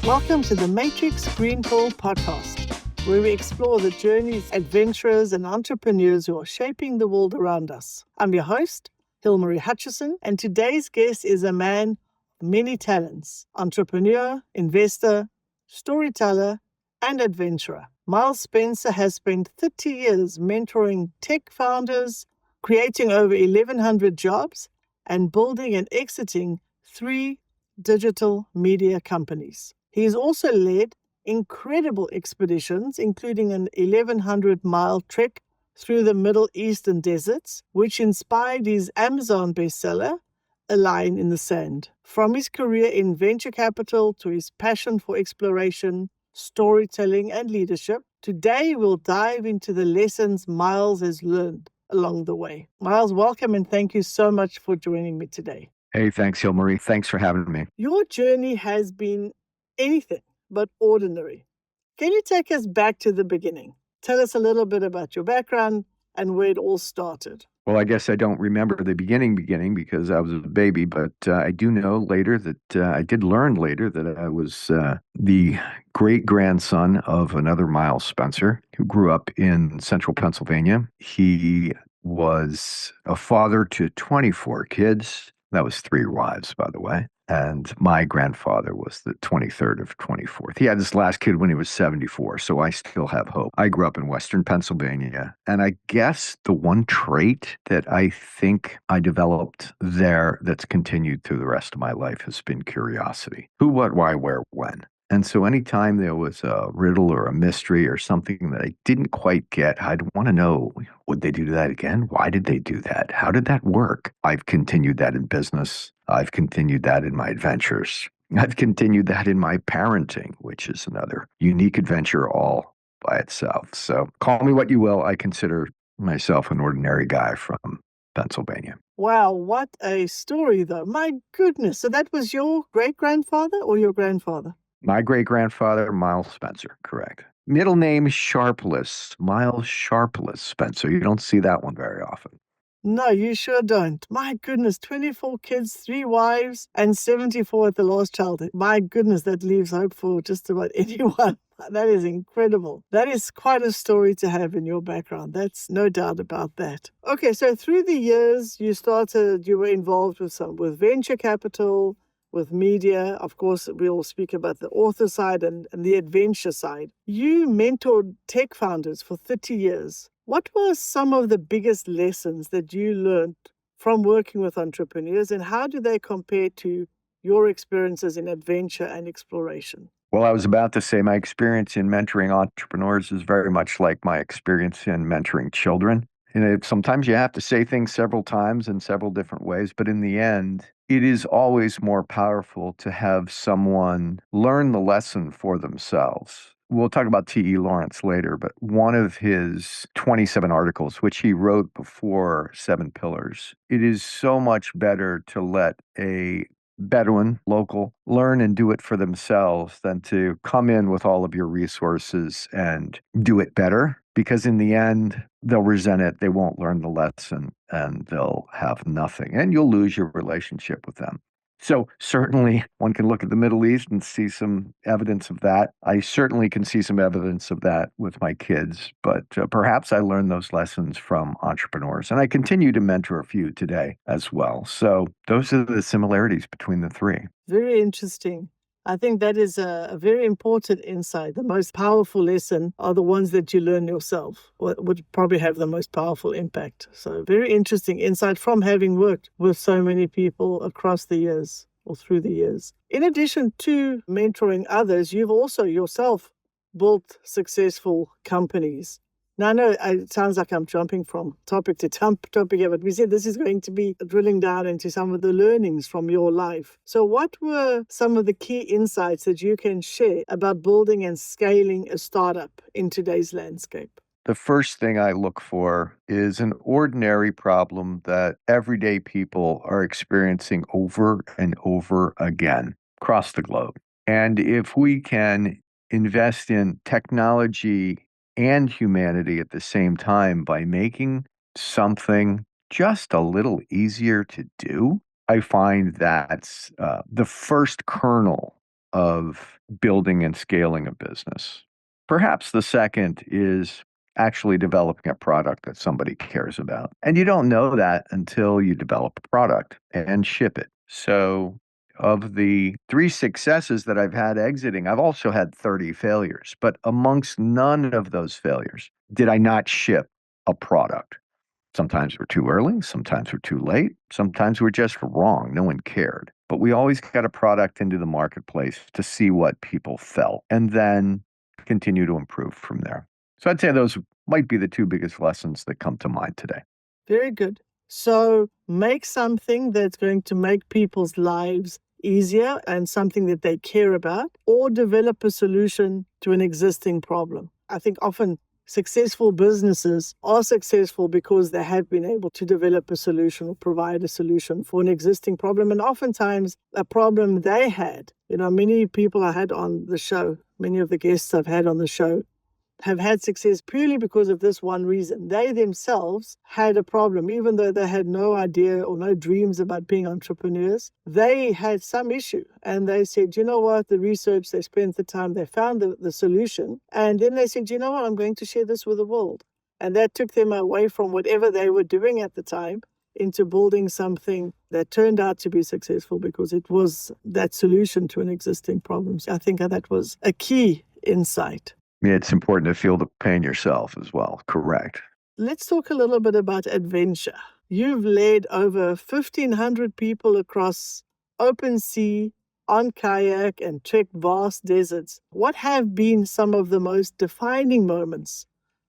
Welcome to the Matrix Green Pill podcast, where we explore the journeys, adventurers, and entrepreneurs who are shaping the world around us. I'm your host, Hilmarie Hutchison, and today's guest is a man of many talents: entrepreneur, investor, storyteller, and adventurer. Miles Spencer has spent 30 years mentoring tech founders, creating over 1,100 jobs, and building and exiting 3 digital media companies. He has also led incredible expeditions, including an 1,100-mile trek through the Middle Eastern deserts, which inspired his Amazon bestseller, A Line in the Sand. From his career in venture capital to his passion for exploration, storytelling, and leadership, today we'll dive into the lessons Miles has learned along the way. Miles, welcome and thank you so much for joining me today. Hey, thanks, Hilmarie. Thanks for having me. Your journey has been anything but ordinary. Can you take us back to the beginning? Tell us a little bit about your background and where it all started. Well, I guess I don't remember the beginning because I was a baby, but I do know later that I did learn later that I was the great-grandson of another Miles Spencer who grew up in central Pennsylvania. He was a father to 24 kids. That was 3 wives, by the way. And my grandfather was the 23rd of 24th. He had this last kid when he was 74, so I still have hope. I grew up in Western Pennsylvania, and I guess the one trait that I think I developed there that's continued through the rest of my life has been curiosity. Who, what, why, where, when. And so anytime there was a riddle or a mystery or something that I didn't quite get, I'd want to know, would they do that again? Why did they do that? How did that work? I've continued that in business. I've continued that in my adventures. I've continued that in my parenting, which is another unique adventure all by itself. So call me what you will. I consider myself an ordinary guy from Pennsylvania. Wow, what a story, though. My goodness. So that was your great-grandfather or your grandfather? My great-grandfather, Miles Spencer, correct. Middle name Sharpless, Miles Sharpless Spencer. You don't see that one very often. No, you sure don't. My goodness, 24 kids, 3 wives, and 74 at the last child. My goodness, that leaves hope for just about anyone. That is incredible. That is quite a story to have in your background. That's no doubt about that. Okay, so through the years, you were involved with venture capital, with media. Of course, we'll speak about the author side and the adventure side. You mentored tech founders for 30 years. What were some of the biggest lessons that you learned from working with entrepreneurs, and how do they compare to your experiences in adventure and exploration? Well, I was about to say my experience in mentoring entrepreneurs is very much like my experience in mentoring children. Sometimes you have to say things several times in several different ways, but in the end, it is always more powerful to have someone learn the lesson for themselves. We'll talk about T.E. Lawrence later, but one of his 27 articles, which he wrote before 7 Pillars, it is so much better to let a Bedouin, local, learn and do it for themselves than to come in with all of your resources and do it better. Because in the end, they'll resent it, they won't learn the lesson, and they'll have nothing. And you'll lose your relationship with them. So certainly one can look at the Middle East and see some evidence of that. I certainly can see some evidence of that with my kids, but perhaps I learned those lessons from entrepreneurs. And I continue to mentor a few today as well. So those are the similarities between the 3. Very interesting. I think that is a very important insight. The most powerful lesson are the ones that you learn yourself, would probably have the most powerful impact. So very interesting insight from having worked with so many people across the years or through the years. In addition to mentoring others, you've also yourself built successful companies. Now, I know it sounds like I'm jumping from topic to topic here, but we said this is going to be drilling down into some of the learnings from your life. So what were some of the key insights that you can share about building and scaling a startup in today's landscape? The first thing I look for is an ordinary problem that everyday people are experiencing over and over again across the globe. And if we can invest in technology and humanity at the same time by making something just a little easier to do, I find that's the first kernel of building and scaling a business. Perhaps the second is actually developing a product that somebody cares about. And you don't know that until you develop a product and ship it. So, of the three successes that I've had exiting, I've also had 30 failures. But amongst none of those failures did I not ship a product. Sometimes we're too early, sometimes we're too late, sometimes we're just wrong. No one cared. But we always got a product into the marketplace to see what people felt and then continue to improve from there. So I'd say those might be the two biggest lessons that come to mind today. Very good. So make something that's going to make people's lives easier and something that they care about, or develop a solution to an existing problem. I think often successful businesses are successful because they have been able to develop a solution or provide a solution for an existing problem. And oftentimes a problem they had, many people I had on the show, many of the guests I've had on the show have had success purely because of this one reason. They themselves had a problem, even though they had no idea or no dreams about being entrepreneurs. They had some issue and they said, you know what, the research, they spent the time, they found the solution. And then they said, you know what, I'm going to share this with the world. And that took them away from whatever they were doing at the time into building something that turned out to be successful because it was that solution to an existing problem. So I think that was a key insight. Yeah, it's important to feel the pain yourself as well. Correct. Let's talk a little bit about adventure. You've led over 1,500 people across open sea, on kayak, and trekked vast deserts. What have been some of the most defining moments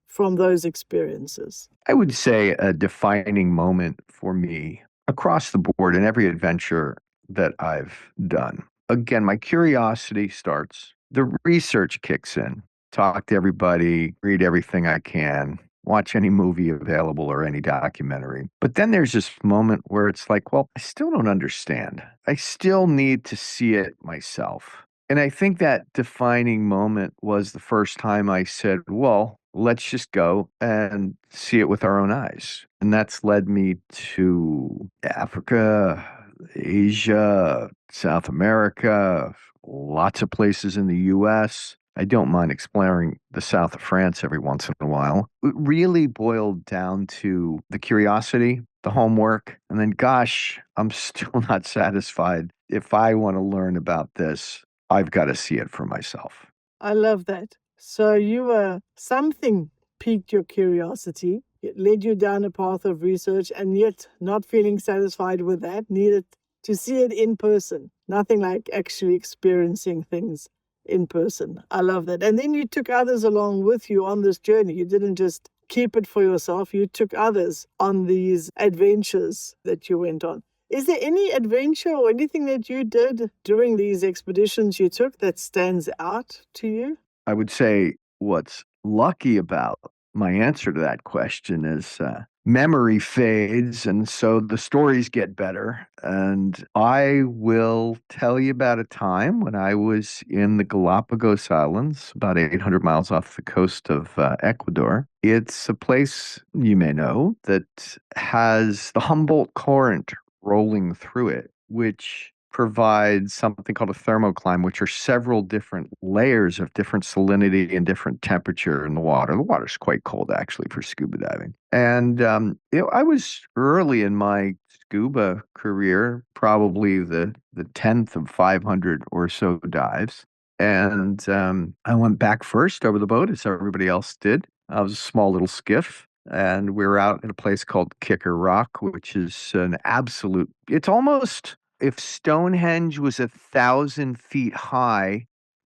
from those experiences? I would say a defining moment for me across the board in every adventure that I've done. Again, my curiosity starts, the research kicks in. Talk to everybody, read everything I can, watch any movie available or any documentary. But then there's this moment where it's like, well, I still don't understand. I still need to see it myself. And I think that defining moment was the first time I said, well, let's just go and see it with our own eyes. And that's led me to Africa, Asia, South America, lots of places in the US. I don't mind exploring the south of France every once in a while. It really boiled down to the curiosity, the homework, and then, gosh, I'm still not satisfied. If I want to learn about this, I've got to see it for myself. I love that. So something piqued your curiosity. It led you down a path of research, and yet not feeling satisfied with that, needed to see it in person. Nothing like actually experiencing things in person. I love that. And then you took others along with you on this journey. You didn't just keep it for yourself. You took others on these adventures that you went on. Is there any adventure or anything that you did during these expeditions you took that stands out to you? I would say what's lucky about my answer to that question is memory fades, and so the stories get better. And I will tell you about a time when I was in the Galapagos Islands, about 800 miles off the coast of Ecuador. It's a place you may know that has the Humboldt Current rolling through it, which provides something called a thermocline, which are several different layers of different salinity and different temperature in the water. The water's quite cold, actually, for scuba diving. And I was early in my scuba career, probably the 10th of 500 or so dives. And I went back first over the boat, as everybody else did. I was a small little skiff. And we were out at a place called Kicker Rock, which is an absolute, it's almost if Stonehenge was 1,000 feet high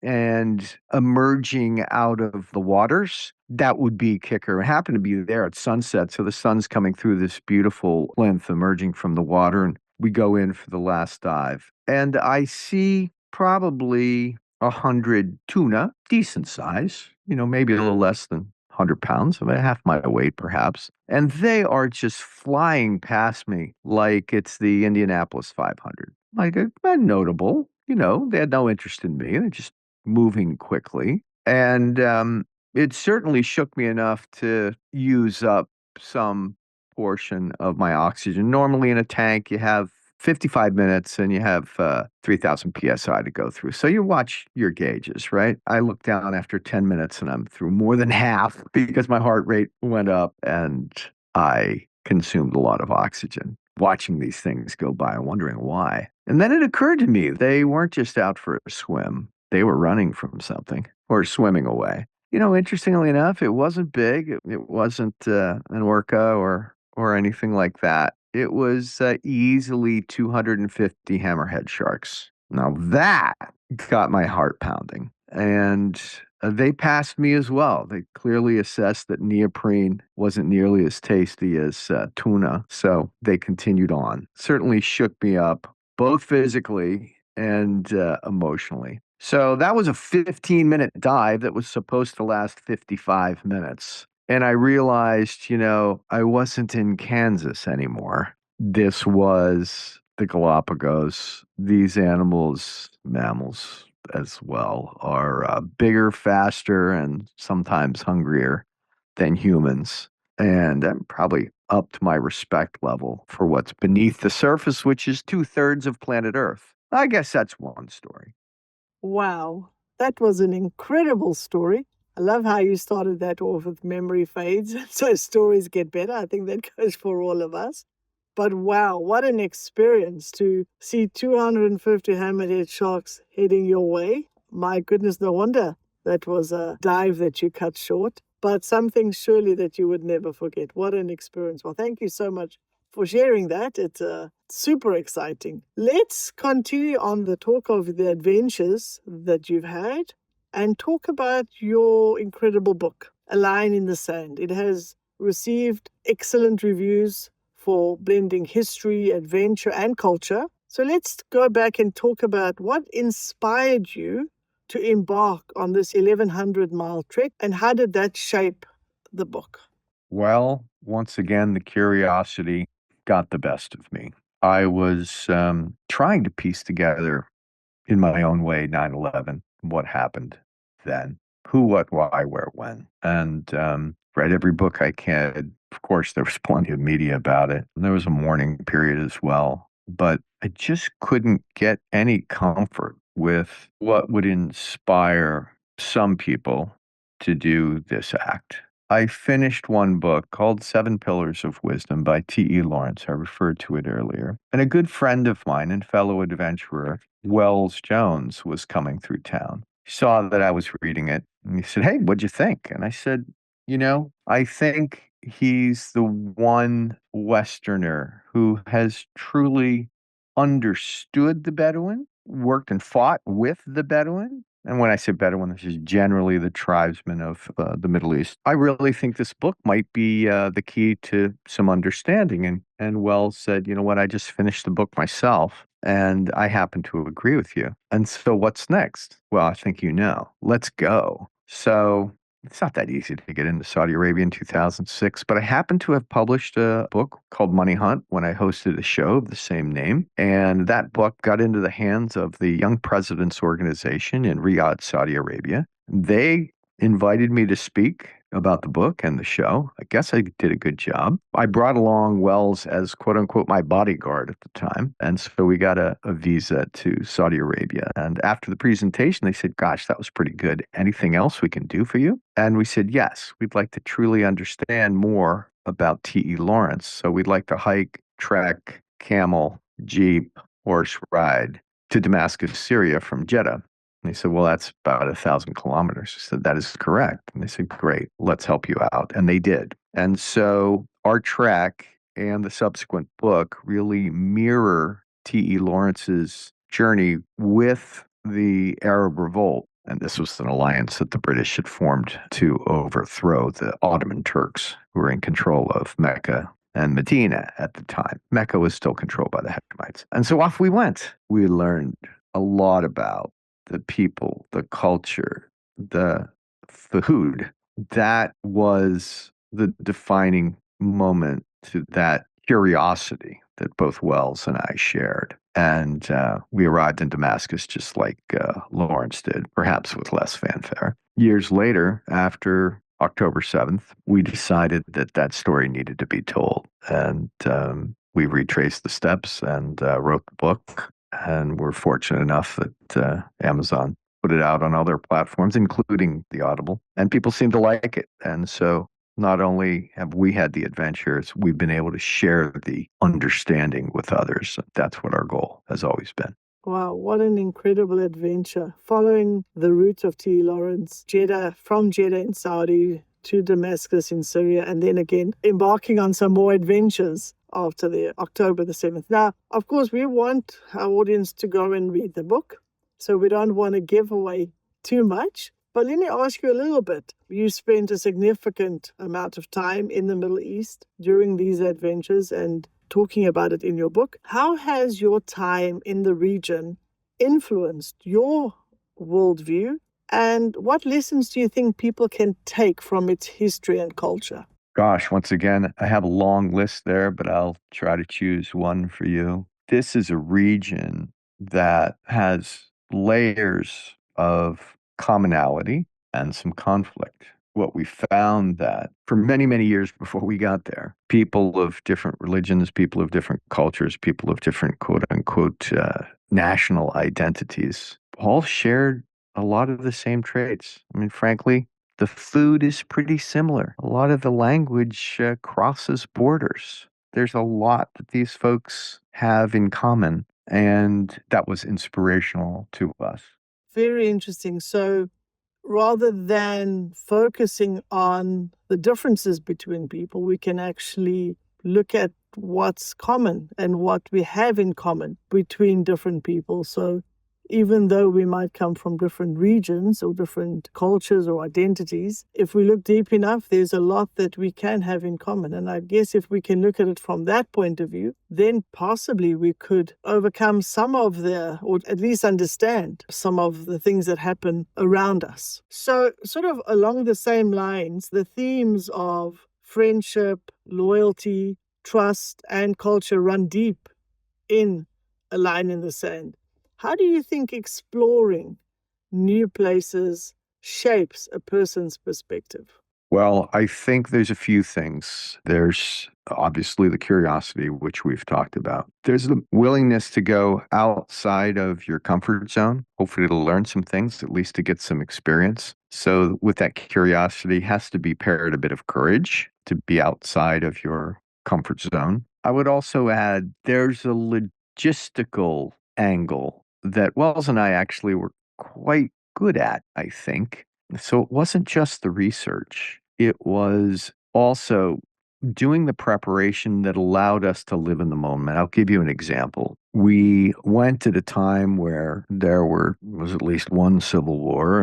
and emerging out of the waters, that would be Kicker. It happened to be there at sunset, so the sun's coming through this beautiful plinth emerging from the water, and we go in for the last dive. And I see probably 100 tuna, decent size, maybe a little less than 100 pounds, about half my weight perhaps. And they are just flying past me like it's the Indianapolis 500. Like, notable, they had no interest in me. They're just moving quickly. And it certainly shook me enough to use up some portion of my oxygen. Normally in a tank, you have 55 minutes and you have 3,000 PSI to go through. So you watch your gauges, right? I look down after 10 minutes and I'm through more than half because my heart rate went up and I consumed a lot of oxygen. Watching these things go by and wondering why. And then it occurred to me they weren't just out for a swim, they were running from something or swimming away. Interestingly enough, it wasn't big. It wasn't an orca or anything like that. It was easily 250 hammerhead sharks. Now that got my heart pounding. And they passed me as well. They clearly assessed that neoprene wasn't nearly as tasty as tuna. So they continued on. Certainly shook me up, both physically and emotionally. So that was a 15-minute dive that was supposed to last 55 minutes. And I realized, I wasn't in Kansas anymore. This was the Galapagos. These animals, mammals as well, are bigger, faster, and sometimes hungrier than humans. And that probably upped my respect level for what's beneath the surface, which is 2/3 of planet Earth. I guess that's one story. Wow, that was an incredible story. I love how you started that off with memory fades, so stories get better. I think that goes for all of us. But wow, what an experience to see 250 hammerhead sharks heading your way. My goodness, no wonder that was a dive that you cut short, but something surely that you would never forget. What an experience. Well, thank you so much for sharing that. It's super exciting. Let's continue on the talk of the adventures that you've had and talk about your incredible book, A Line in the Sand. It has received excellent reviews for blending history, adventure, and culture. So let's go back and talk about what inspired you to embark on this 1,100-mile trek and how did that shape the book? Well, once again, the curiosity got the best of me. I was trying to piece together in my own way 9/11, what happened then, who, what, why, where, when, and read every book I could. Of course, there was plenty of media about it. And there was a mourning period as well, but I just couldn't get any comfort with what would inspire some people to do this act. I finished one book called Seven Pillars of Wisdom by T.E. Lawrence. I referred to it earlier. And a good friend of mine and fellow adventurer, Wells Jones, was coming through town. He saw that I was reading it and he said, "Hey, what'd you think?" And I said, I think he's the one Westerner who has truly understood the Bedouin, worked and fought with the Bedouin. And when I say Bedouin, this is generally the tribesmen of the Middle East. I really think this book might be the key to some understanding. And Wells said, "You know what? I just finished the book myself, and I happen to agree with you. And so what's next?" "Well, I think you know. Let's go." So it's not that easy to get into Saudi Arabia in 2006, but I happened to have published a book called Money Hunt when I hosted a show of the same name. And that book got into the hands of the Young Presidents Organization in Riyadh, Saudi Arabia. They invited me to speak about the book and the show. I guess I did a good job. I brought along Wells as quote unquote my bodyguard at the time. And so we got a visa to Saudi Arabia. And after the presentation, they said, "Gosh, that was pretty good. Anything else we can do for you?" And we said, "Yes, we'd like to truly understand more about T.E. Lawrence. So we'd like to hike, trek, camel, jeep, horse ride to Damascus, Syria from Jeddah." And they said, "Well, that's about 1,000 kilometers." I said, "That is correct." And they said, "Great, let's help you out." And they did. And so our trek and the subsequent book really mirror T.E. Lawrence's journey with the Arab Revolt. And this was an alliance that the British had formed to overthrow the Ottoman Turks who were in control of Mecca and Medina at the time. Mecca was still controlled by the Hashemites. And so off we went. We learned a lot about the people, the culture, the food. That was the defining moment to that curiosity that both Wells and I shared. And we arrived in Damascus just like Lawrence did, perhaps with less fanfare. Years later, after October 7th, we decided that that story needed to be told. And we retraced the steps and wrote the book. And we're fortunate enough that Amazon put it out on other platforms, including the Audible, and people seem to like it. And so not only have we had the adventures, we've been able to share the understanding with others. That's what our goal has always been. Wow, what an incredible adventure. Following the route of T. Lawrence, from Jeddah in Saudi to Damascus in Syria, and then again embarking on some more adventures after the October the 7th. Now, of course, we want our audience to go and read the book, so we don't want to give away too much. But let me ask you a little bit. You spent a significant amount of time in the Middle East during these adventures and talking about it in your book. How has your time in the region influenced your worldview? And what lessons do you think people can take from its history and culture? Gosh, once again, I have a long list there, but I'll try to choose one for you. This is a region that has layers of commonality and some conflict. What we found that for many, many years before we got there, people of different religions, people of different cultures, people of different quote unquote national identities all shared a lot of the same traits. I mean, frankly, the food is pretty similar. A lot of the language crosses borders. There's a lot that these folks have in common, and that was inspirational to us. Very interesting. So rather than focusing on the differences between people, we can actually look at what's common and what we have in common between different people. So even though we might come from different regions or different cultures or identities, if we look deep enough, there's a lot that we can have in common. And I guess if we can look at it from that point of view, then possibly we could overcome some of or at least understand some of the things that happen around us. So sort of along the same lines, the themes of friendship, loyalty, trust, and culture run deep in A Line in the Sand. How do you think exploring new places shapes a person's perspective? Well, I think there's a few things. There's obviously the curiosity, which we've talked about. There's the willingness to go outside of your comfort zone, hopefully to learn some things, at least to get some experience. So with that curiosity has to be paired a bit of courage to be outside of your comfort zone. I would also add there's a logistical angle that Wells and I actually were quite good at, I think. So it wasn't just the research, it was also doing the preparation that allowed us to live in the moment. I'll give you an example. We went at a time where there was at least one civil war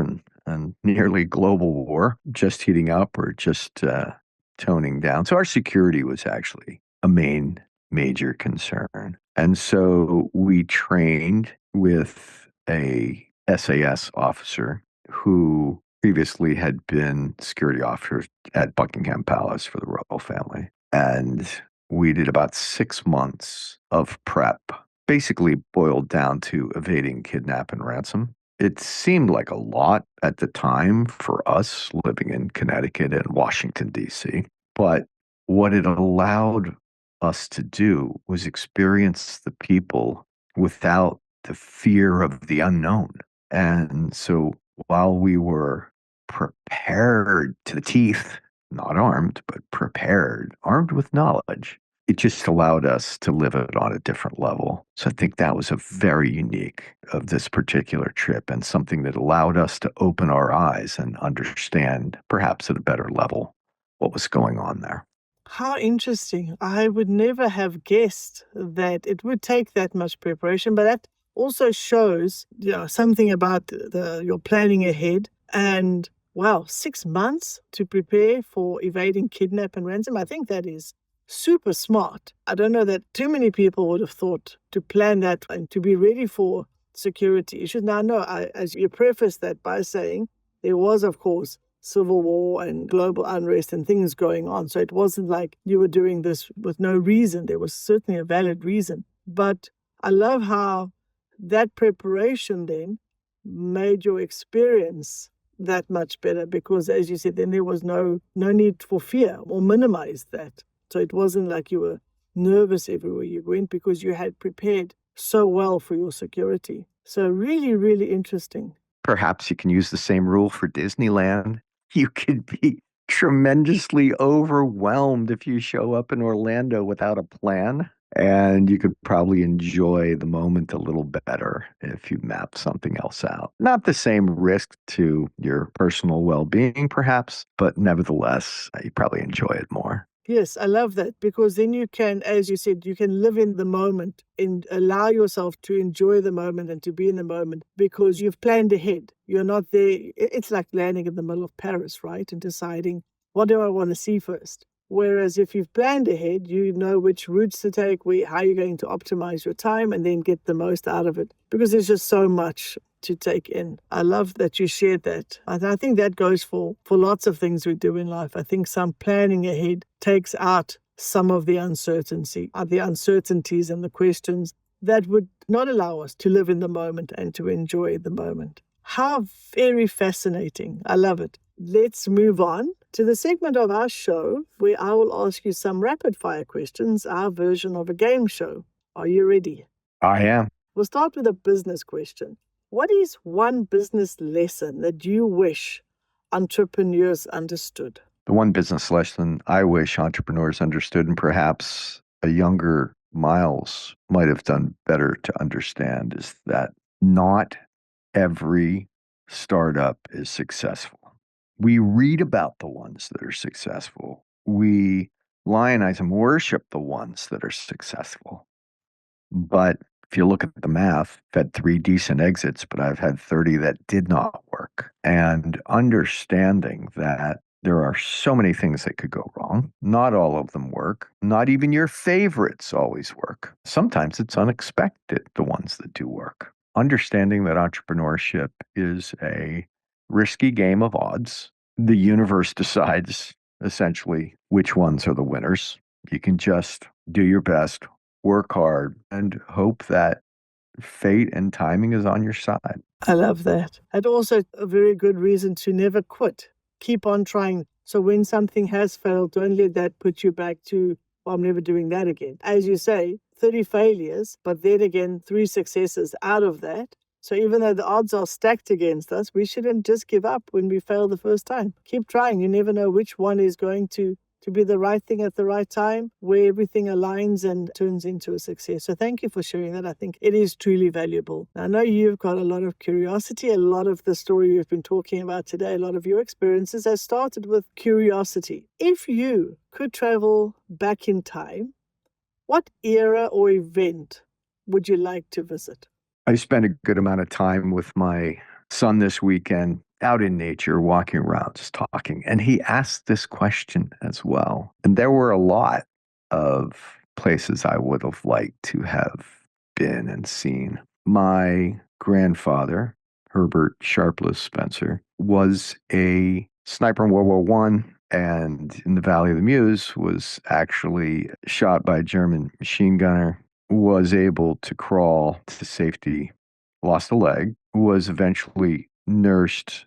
and nearly global war just heating up or just toning down. So our security was actually a major concern. And so we trained with a SAS officer who previously had been security officer at Buckingham Palace for the royal family. And we did about 6 months of prep, basically boiled down to evading kidnap and ransom. It seemed like a lot at the time for us living in Connecticut and Washington, D.C. But what it allowed us to do was experience the people without the fear of the unknown. And so while we were prepared to the teeth, not armed, but prepared, armed with knowledge, it just allowed us to live it on a different level. So I think that was a very unique of this particular trip and something that allowed us to open our eyes and understand, perhaps at a better level, what was going on there. How interesting. I would never have guessed that it would take that much preparation, but that also shows, something about your planning ahead. And wow, 6 months to prepare for evading kidnap and ransom. I think that is super smart. I don't know that too many people would have thought to plan that and to be ready for security issues. Now, no, as you preface that by saying there was, of course, civil war and global unrest and things going on. So it wasn't like you were doing this with no reason. There was certainly a valid reason. But I love how that preparation then made your experience that much better because, as you said, then there was no need for fear or minimize that. So it wasn't like you were nervous everywhere you went because you had prepared so well for your security. So really, really interesting. Perhaps you can use the same rule for Disneyland. You could be tremendously overwhelmed if you show up in Orlando without a plan. And you could probably enjoy the moment a little better if you map something else out. Not the same risk to your personal well-being, perhaps, but nevertheless, you probably enjoy it more. Yes, I love that, because then you can, as you said, you can live in the moment and allow yourself to enjoy the moment and to be in the moment because you've planned ahead. You're not there. It's like landing in the middle of Paris, right? And deciding, what do I want to see first? Whereas if you've planned ahead, you know which routes to take, how you're going to optimize your time and then get the most out of it, because there's just so much to take in. I love that you shared that. I think that goes for lots of things we do in life. I think some planning ahead takes out some of the uncertainties and the questions that would not allow us to live in the moment and to enjoy the moment. How very fascinating. I love it. Let's move on to the segment of our show where I will ask you some rapid fire questions, our version of a game show. Are you ready? I am. We'll start with a business question. What is one business lesson that you wish entrepreneurs understood? The one business lesson I wish entrepreneurs understood, and perhaps a younger Miles might have done better to understand, is that not every startup is successful. We read about the ones that are successful. We lionize and worship the ones that are successful. But if you look at the math, I've had 3 decent exits, but I've had 30 that did not work. And understanding that there are so many things that could go wrong. Not all of them work. Not even your favorites always work. Sometimes it's unexpected, the ones that do work. Understanding that entrepreneurship is a risky game of odds. The universe decides essentially which ones are the winners. You can just do your best, work hard, and hope that fate and timing is on your side. I love that. And also a very good reason to never quit. Keep on trying. So when something has failed, don't let that put you back to, well, I'm never doing that again. As you say, 30 failures, but then again, 3 successes out of that. So even though the odds are stacked against us, we shouldn't just give up when we fail the first time. Keep trying. You never know which one is going to be the right thing at the right time, where everything aligns and turns into a success. So thank you for sharing that. I think it is truly valuable. I know you've got a lot of curiosity. A lot of the story we've been talking about today, a lot of your experiences has started with curiosity. If you could travel back in time, what era or event would you like to visit? I spent a good amount of time with my son this weekend out in nature, walking around, just talking. And he asked this question as well. And there were a lot of places I would have liked to have been and seen. My grandfather, Herbert Sharpless Spencer, was a sniper in World War One, and in the Valley of the Meuse was actually shot by a German machine gunner, was able to crawl to safety, lost a leg, was eventually nursed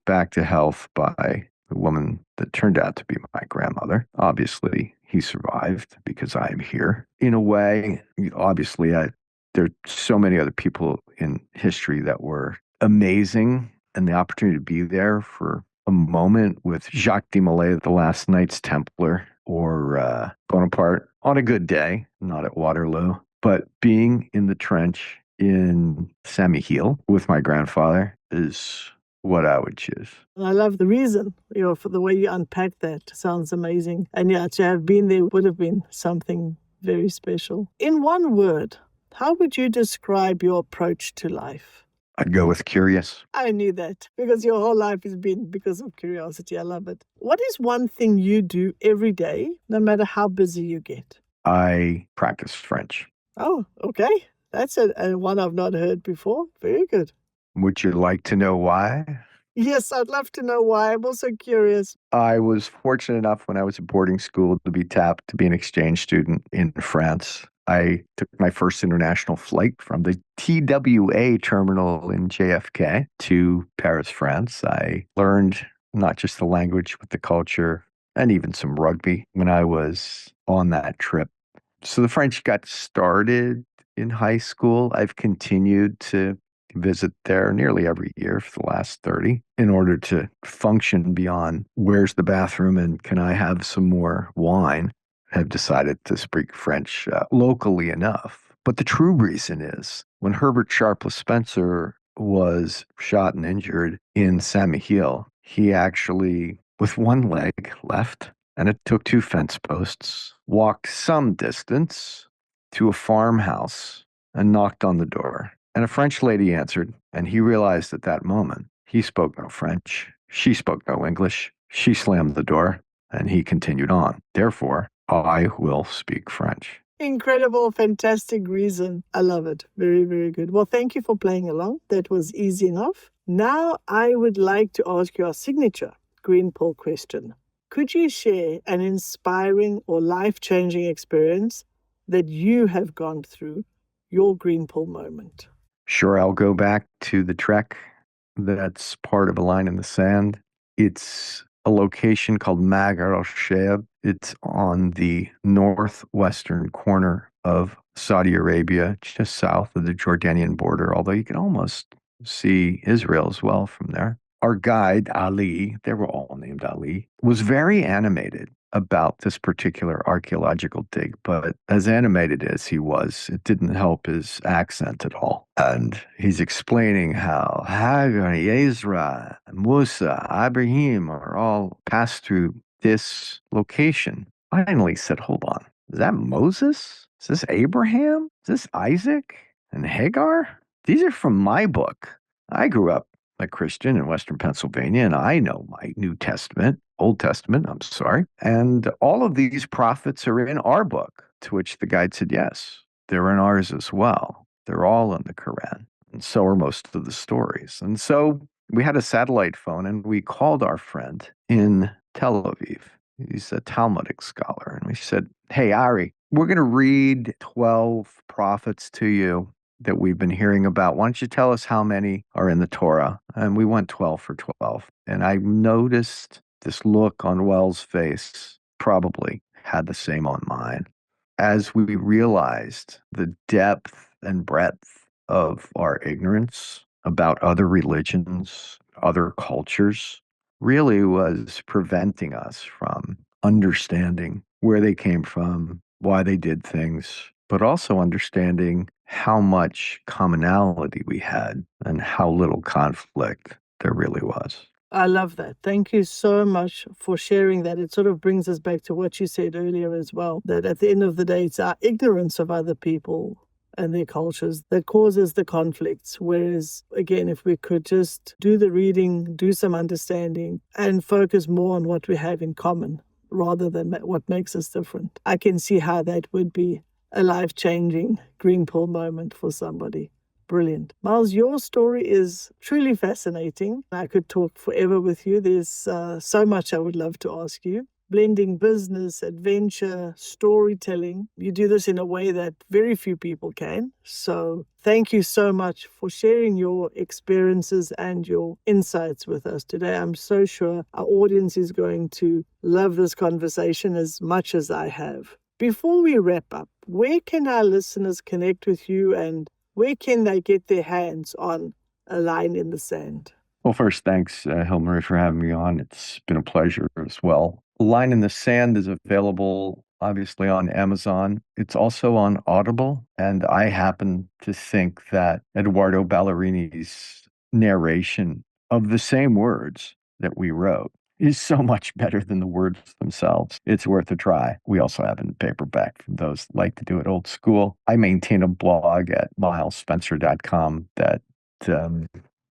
back to health by the woman that turned out to be my grandmother. Obviously, he survived because I am here. In a way, obviously, there are so many other people in history that were amazing, and the opportunity to be there for a moment with Jacques de Molay, the last Knights Templar, or Bonaparte on a good day, not at Waterloo, but being in the trench in Saint-Mihiel with my grandfather is what I would choose. I love the reason, for the way you unpack that. Sounds amazing. And yeah, to have been there would have been something very special. In one word, how would you describe your approach to life? I'd go with curious. I knew that, because your whole life has been because of curiosity. I love it. What is one thing you do every day, no matter how busy you get? I practice French. Oh, okay. That's a one I've not heard before. Very good. Would you like to know why? Yes, I'd love to know why. I'm also curious. I was fortunate enough when I was at boarding school to be tapped to be an exchange student in France. I took my first international flight from the TWA terminal in JFK to Paris, France. I learned not just the language, but the culture and even some rugby when I was on that trip. So the French got started in high school. I've continued to visit there nearly every year for the last 30 in order to function beyond where's the bathroom and can I have some more wine. I've decided to speak French locally enough. But the true reason is when Herbert Sharpless Spencer was shot and injured in Saint Mihiel, he actually, with one leg left, and it took 2 fence posts, walked some distance to a farmhouse and knocked on the door. And a French lady answered, and he realized at that moment he spoke no French. She spoke no English. She slammed the door, and he continued on. Therefore, I will speak French. Incredible, fantastic reason. I love it. Very, very good. Well, thank you for playing along. That was easy enough. Now I would like to ask you our signature green pill question. Could you share an inspiring or life-changing experience that you have gone through, your green pill moment? Sure, I'll go back to the trek that's part of a line in the sand. It's a location called Mag al-Sheb. It's on the northwestern corner of Saudi Arabia, just south of the Jordanian border, although you can almost see Israel as well from there. Our guide, Ali, they were all named Ali, was very animated about this particular archaeological dig, but as animated as he was, it didn't help his accent at all. And he's explaining how Hagar, Ezra, Musa, Ibrahim are all passed through this location. Finally said, hold on, is that Moses? Is this Abraham? Is this Isaac and Hagar? These are from my book. I grew up a Christian in Western Pennsylvania, and I know my Old Testament, I'm sorry. And all of these prophets are in our book, to which the guide said, yes, they're in ours as well. They're all in the Quran. And so are most of the stories. And so we had a satellite phone, and we called our friend in Tel Aviv. He's a Talmudic scholar. And we said, hey, Ari, we're going to read 12 prophets to you that we've been hearing about. Why don't you tell us how many are in the Torah? And we went 12 for 12. And I noticed this look on Wells' face, probably had the same on mine, as we realized the depth and breadth of our ignorance about other religions, other cultures, really was preventing us from understanding where they came from, why they did things, but also understanding how much commonality we had and how little conflict there really was. I love that. Thank you so much for sharing that. It sort of brings us back to what you said earlier as well, that at the end of the day, it's our ignorance of other people and their cultures that causes the conflicts. Whereas, again, if we could just do the reading, do some understanding, and focus more on what we have in common rather than what makes us different, I can see how that would be a life-changing green pill moment for somebody. Brilliant. Miles, your story is truly fascinating. I could talk forever with you. There's so much I would love to ask you. Blending business, adventure, storytelling. You do this in a way that very few people can. So thank you so much for sharing your experiences and your insights with us today. I'm so sure our audience is going to love this conversation as much as I have. Before we wrap up, where can our listeners connect with you and where can they get their hands on A Line in the Sand? Well, first, thanks, Hilmarie, for having me on. It's been a pleasure as well. A Line in the Sand is available, obviously, on Amazon. It's also on Audible, and I happen to think that Eduardo Ballerini's narration of the same words that we wrote is so much better than the words themselves. It's worth a try. We also have it in paperback for those that like to do it old school. I maintain a blog at milesspencer.com that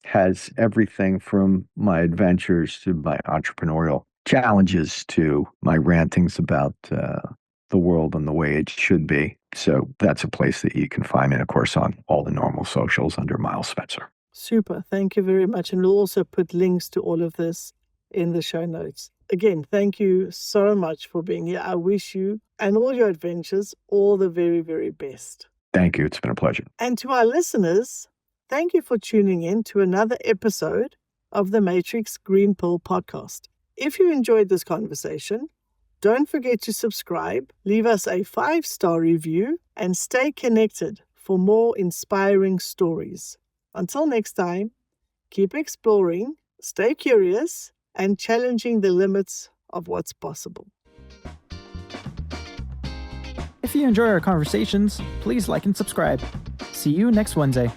has everything from my adventures to my entrepreneurial challenges to my rantings about the world and the way it should be. So that's a place that you can find me, and of course, on all the normal socials under Miles Spencer. Super. Thank you very much. And we'll also put links to all of this in the show notes. Again, thank you so much for being here. I wish you and all your adventures all the very, very best. Thank you. It's been a pleasure. And to our listeners, thank you for tuning in to another episode of the Matrix Green Pill podcast. If you enjoyed this conversation, Don't forget to subscribe, leave us a 5-star review, and stay connected for more inspiring stories. Until next time, keep exploring, stay curious, and challenging the limits of what's possible. If you enjoy our conversations, please like and subscribe. See you next Wednesday.